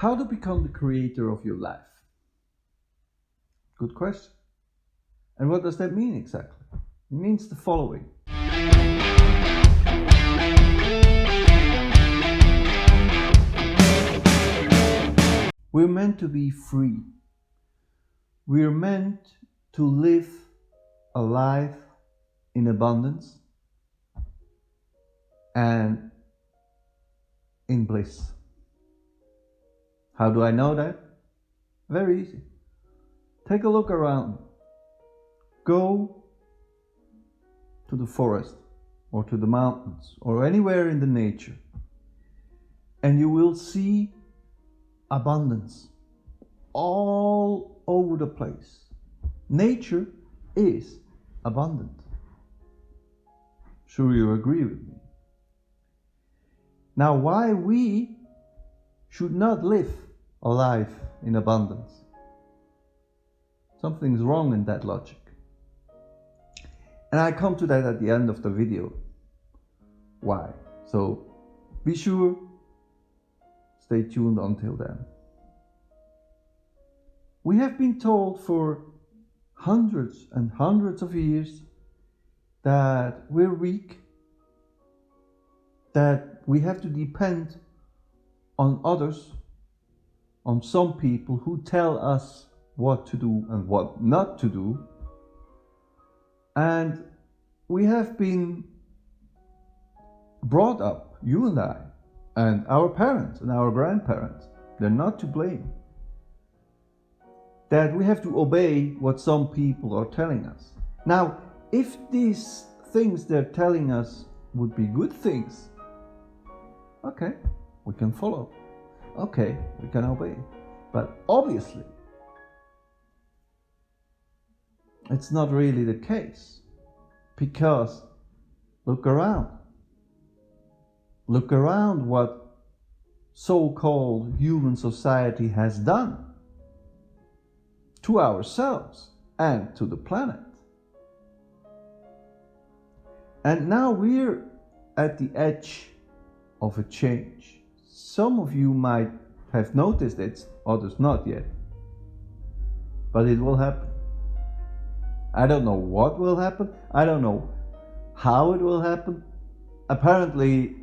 How to become the creator of your life? Good question. And what does that mean exactly? It means the following. We're meant to be free. We're meant to live a life in abundance and in bliss. How do I know that? Very easy. Take a look around. Go to the forest or to the mountains or anywhere in the nature, and you will see abundance all over the place. Nature is abundant. Sure, you agree with me. Now, why we should not live a life in abundance? Something's wrong in that logic. And I come to that at the end of the video. Why? So be sure, stay tuned until then. We have been told for hundreds and hundreds of years that we're weak, that we have to depend on others, on some people who tell us what to do and what not to do. And we have been brought up, you and I, and our parents and our grandparents, they're not to blame, that we have to obey what some people are telling us. Now, if these things they're telling us would be good things, okay, we can follow. Okay, we can obey. But obviously, it's not really the case, because look around. Look around what so-called human society has done to ourselves and to the planet. And now we're at the edge of a change. Some of you might have noticed it, others not yet. But it will happen. I don't know what will happen. I don't know how it will happen. Apparently,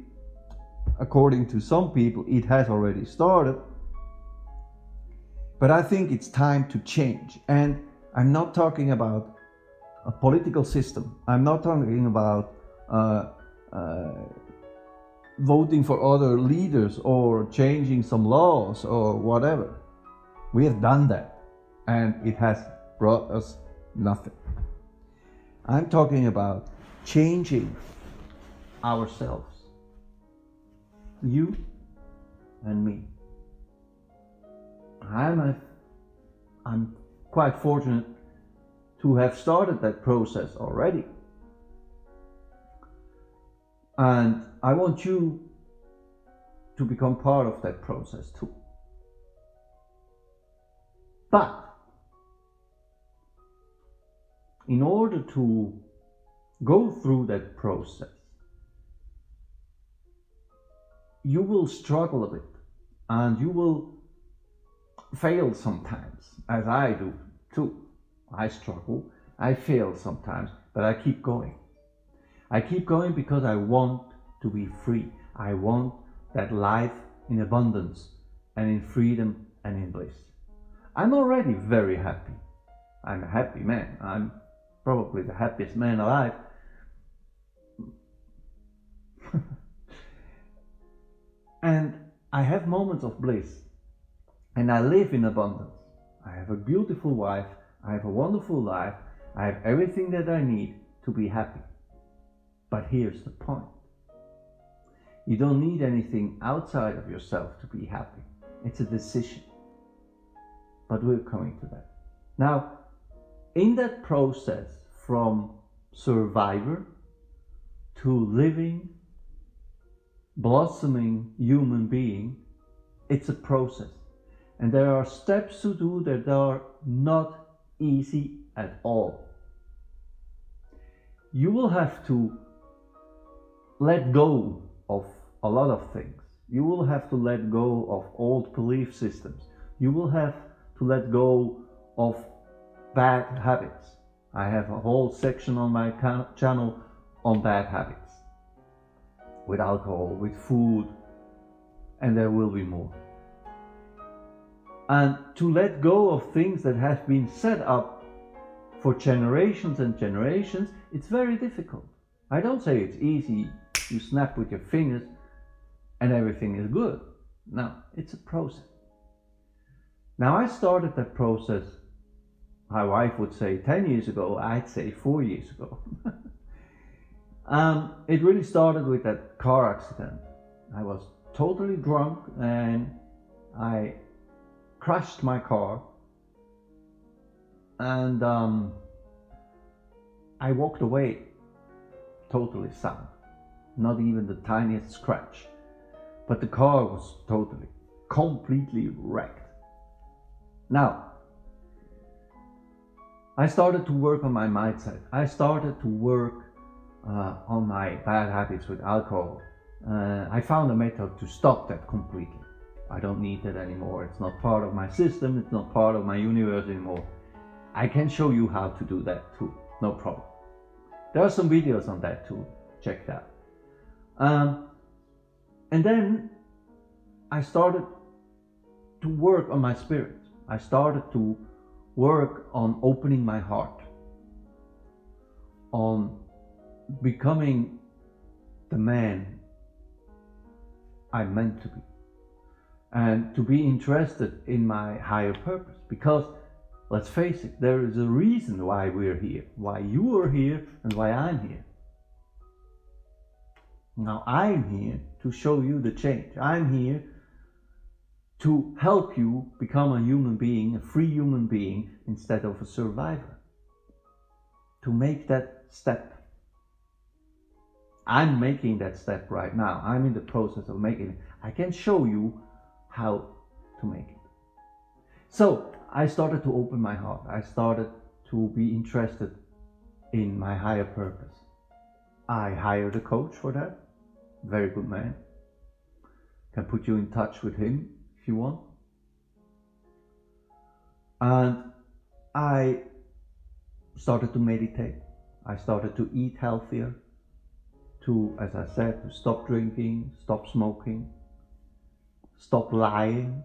according to some people, it has already started. But I think it's time to change. And I'm not talking about a political system. I'm not talking about voting for other leaders or changing some laws or whatever. We have done that, and it has brought us nothing. I'm talking about changing ourselves, you and me. I'm quite fortunate to have started that process already. And I want you to become part of that process too. But in order to go through that process, you will struggle a bit and you will fail sometimes, as I do too. I struggle, I fail sometimes, but I keep going. I keep going because I want to be free. I want that life in abundance and in freedom and in bliss. I'm already very happy. I'm a happy man. I'm probably the happiest man alive. And I have moments of bliss. And I live in abundance. I have a beautiful wife. I have a wonderful life. I have everything that I need to be happy. But here's the point. You don't need anything outside of yourself to be happy. It's a decision. But we're coming to that. Now, in that process from survivor to living, blossoming human being, it's a process. And there are steps to do that are not easy at all. You will have to let go of a lot of things. You will have to let go of old belief systems. You will have to let go of bad habits. I have a whole section on my channel on bad habits. With alcohol, with food, and there will be more. And to let go of things that have been set up for generations and generations, it's very difficult. I don't say it's easy, you snap with your fingers and everything is good. No, it's a process. Now I started that process, my wife would say 10 years ago, I'd say 4 years ago. It really started with that car accident. I was totally drunk and I crashed my car, and I walked away totally sound, not even the tiniest scratch, but the car was completely wrecked. Now, I started to work on my mindset. I started to work on my bad habits with alcohol. I found a method to stop that completely. I don't need that anymore. It's not part of my system. It's not part of my universe anymore. I can show you how to do that too. No problem. There are some videos on that too. Check that. And then I started to work on my spirit. I started to work on opening my heart, on becoming the man I'm meant to be, and to be interested in my higher purpose. Because let's face it, there is a reason why we're here, why you are here and why I'm here. Now I'm here to show you the change. I'm here to help you become a human being, a free human being, instead of a survivor. To make that step. I'm making that step right now. I'm in the process of making it. I can show you how to make it. So I started to open my heart. I started to be interested in my higher purpose. I hired a coach for that. Very good man. Can put you in touch with him if you want. And I started to meditate. I started to eat healthier. To, as I said, to stop drinking, stop smoking, stop lying,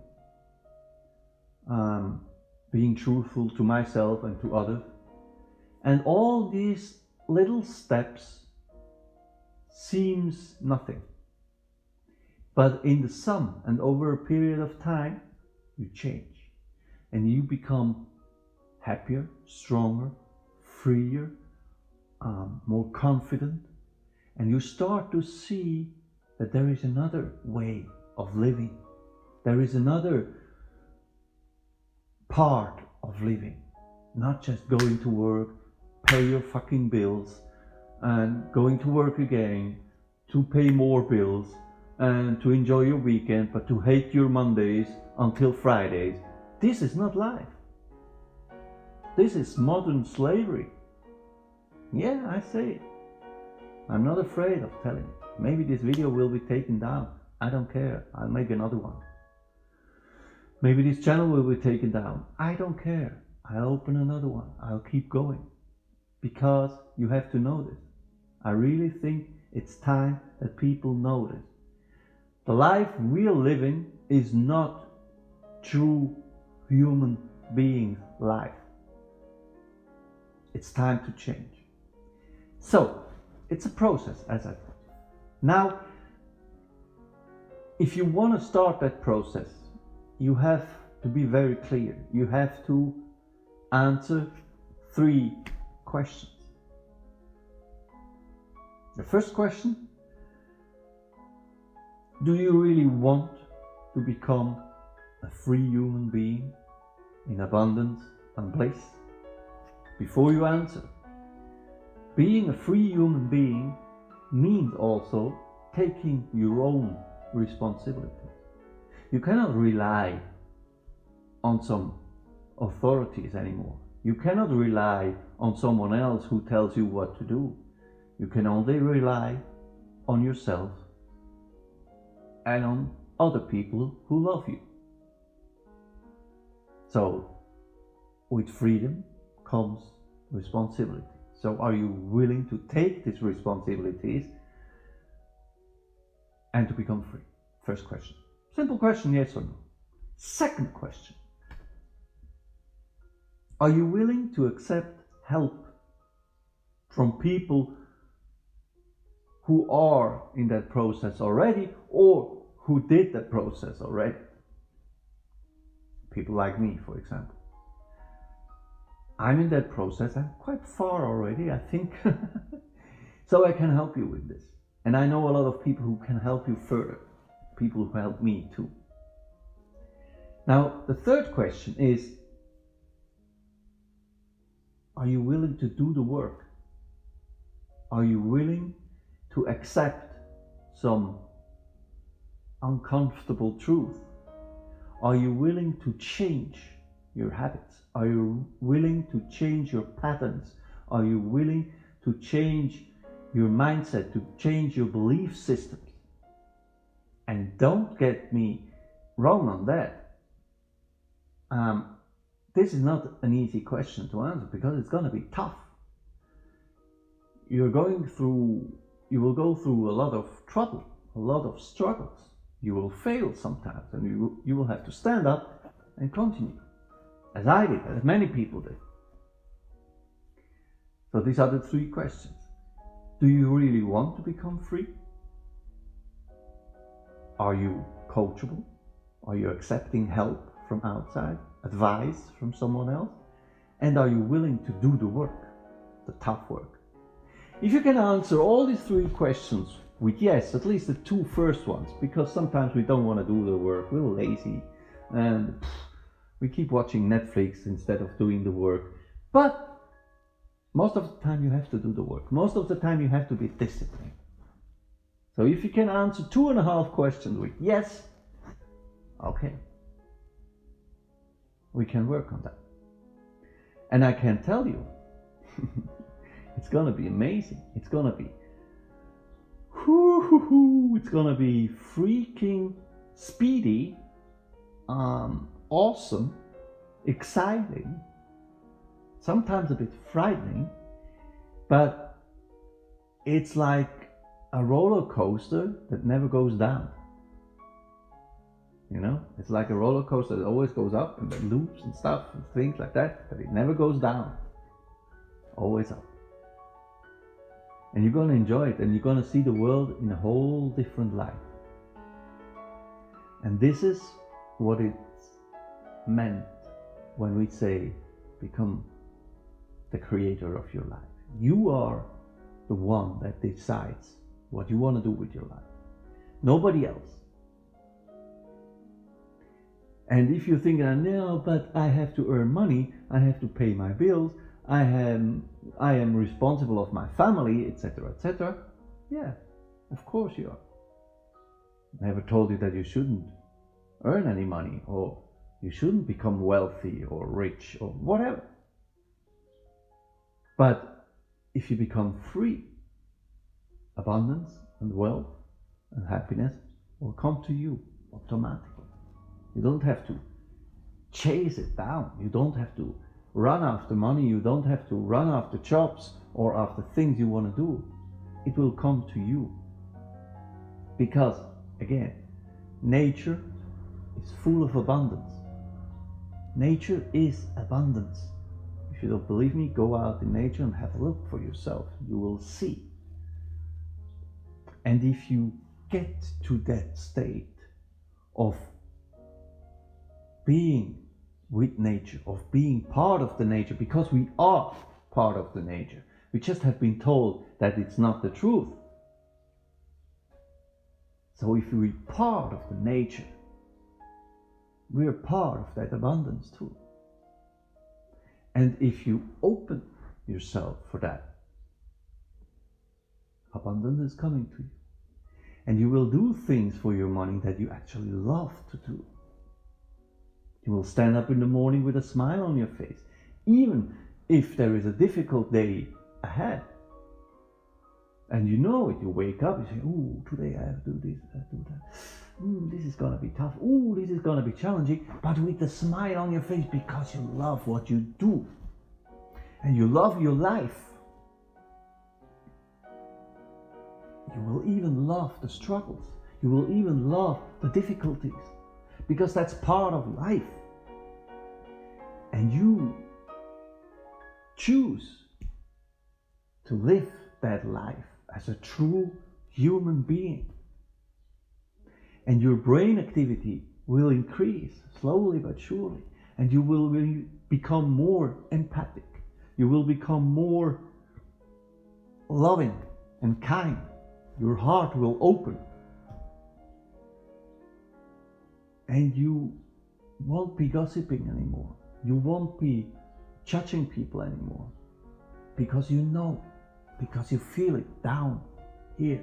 being truthful to myself and to others. And all these little steps seems nothing. But in the sum and over a period of time, you change. And you become happier, stronger, freer, more confident. And you start to see that there is another way of living. There is another part of living. Not just going to work, pay your fucking bills, and going to work again, to pay more bills, and to enjoy your weekend, but to hate your Mondays until Fridays. This is not life. This is modern slavery. Yeah, I say it. I'm not afraid of telling it. Maybe this video will be taken down. I don't care. I'll make another one. Maybe this channel will be taken down. I don't care. I'll open another one. I'll keep going. Because you have to know this. I really think it's time that people know this. The life we are living is not true human being life. It's time to change. So, it's a process, as I said. Now, if you want to start that process, you have to be very clear. You have to answer 3 questions. The first question: do you really want to become a free human being in abundance and bliss? Before you answer, being a free human being means also taking your own responsibility. You cannot rely on some authorities anymore. You cannot rely on someone else who tells you what to do. You can only rely on yourself and on other people who love you. So with freedom comes responsibility. So are you willing to take these responsibilities and to become free? First question. Simple question, yes or no. Second question. Are you willing to accept help from people who are in that process already or who did that process already? People like me, for example. I'm in that process. I'm quite far already, I think. So I can help you with this. And I know a lot of people who can help you further. People who help me too. Now, the third question is, are you willing to do the work? Are you willing to accept some uncomfortable truth? Are you willing to change your habits? Are you willing to change your patterns? Are you willing to change your mindset, to change your belief systems? And don't get me wrong on that. This is not an easy question to answer because it's going to be tough. You will go through a lot of trouble, a lot of struggles. You will fail sometimes, and you will have to stand up and continue, as I did, as many people did. So these are the three questions. Do you really want to become free? Are you coachable? Are you accepting help from outside, advice from someone else? And are you willing to do the work, the tough work? If you can answer all these three questions with yes, at least the two first ones, because sometimes we don't want to do the work, we're lazy, and we keep watching Netflix instead of doing the work. But most of the time you have to do the work. Most of the time you have to be disciplined. So if you can answer 2.5 questions with yes, okay, we can work on that. And I can tell you, it's gonna be amazing. It's gonna be, it's gonna be freaking speedy, awesome, exciting, sometimes a bit frightening, but it's like a roller coaster that never goes down. You know, it's like a roller coaster that always goes up and then loops and stuff and things like that, but it never goes down. Always up. And you're going to enjoy it, and you're going to see the world in a whole different light. And this is what it's meant when we say become the creator of your life. You are the one that decides what you want to do with your life. Nobody else. And if you're thinking, no, but I have to earn money, I have to pay my bills, I am responsible of my family, etc., etc. Yeah, of course you are. I never told you that you shouldn't earn any money, or you shouldn't become wealthy or rich or whatever. But if you become free, abundance and wealth and happiness will come to you automatically. You don't have to chase it down. You don't have to run after money. You don't have to run after jobs or after things you want to do. It will come to you. Because, again, nature is full of abundance. Nature is abundance. If you don't believe me, go out in nature and have a look for yourself. You will see. And if you get to that state of being with nature, of being part of the nature, because we are part of the nature. We just have been told that it's not the truth. So if we're part of the nature, we're part of that abundance too. And if you open yourself for that, abundance is coming to you. And you will do things for your money that you actually love to do. You will stand up in the morning with a smile on your face, even if there is a difficult day ahead. And you know it, you wake up, you say, oh, today I have to do this, I have to do that. this is gonna be tough. Ooh, this is gonna be challenging, but with a smile on your face because you love what you do and you love your life. You will even love the struggles. You will even love the difficulties because that's part of life. And you choose to live that life as a true human being. And your brain activity will increase slowly but surely. And you will become more empathic. You will become more loving and kind. Your heart will open. And you won't be gossiping anymore. You won't be judging people anymore. Because you know, because you feel it down here,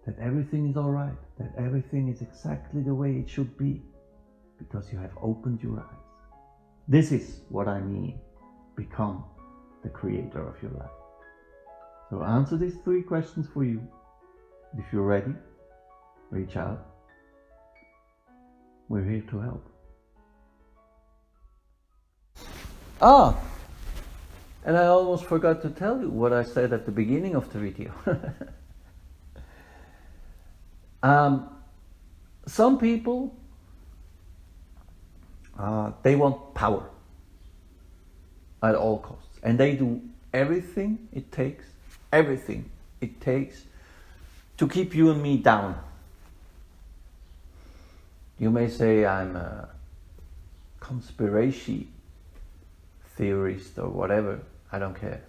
that everything is alright, that everything is exactly the way it should be, because you have opened your eyes. This is what I mean, become the creator of your life. So answer these 3 questions for you. If you're ready, reach out. We're here to help. And I almost forgot to tell you what I said at the beginning of the video. Some people, they want power at all costs. And they do everything it takes to keep you and me down. You may say I'm a conspiracy theorist or whatever, I don't care.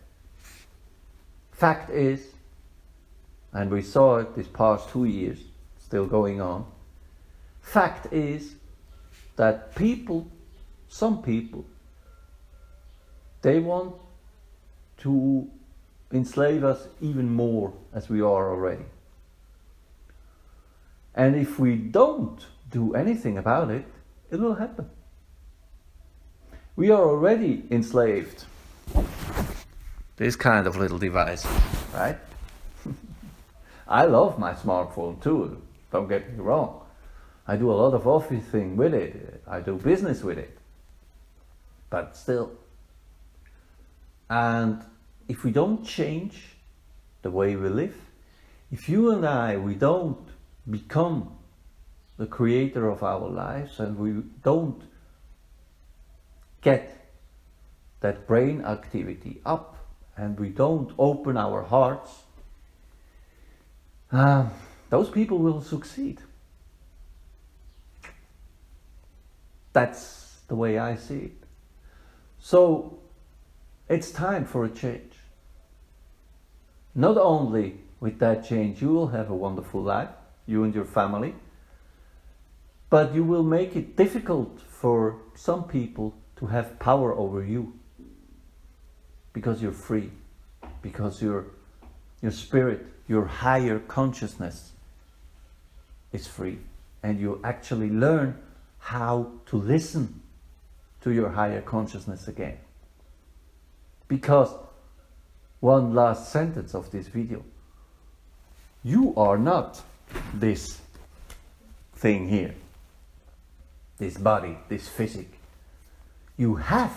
Fact is, and we saw it this past 2 years, still going on, fact is that some people, they want to enslave us even more as we are already. And if we don't do anything about it, it will happen. We are already enslaved. This kind of little device, right? I love my smartphone too, don't get me wrong. I do a lot of office thing with it. I do business with it. But still. And if we don't change the way we live, if you and I, we don't become the creator of our lives and we don't get that brain activity up and we don't open our hearts, those people will succeed. That's the way I see it. So it's time for a change. Not only with that change you will have a wonderful life, you and your family, but you will make it difficult for some people to have power over you. Because you're free. Because your spirit, your higher consciousness is free. And you actually learn how to listen to your higher consciousness again. Because, one last sentence of this video, you are not this thing here, this body, this physique. You have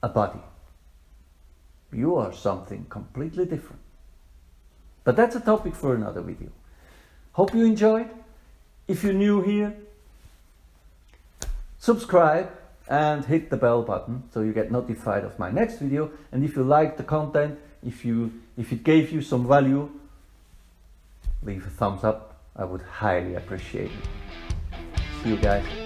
a body. You are something completely different. But that's a topic for another video. Hope you enjoyed. If you're new here, subscribe and hit the bell button so you get notified of my next video. And if you like the content, if it gave you some value, leave a thumbs up. I would highly appreciate it. See you guys.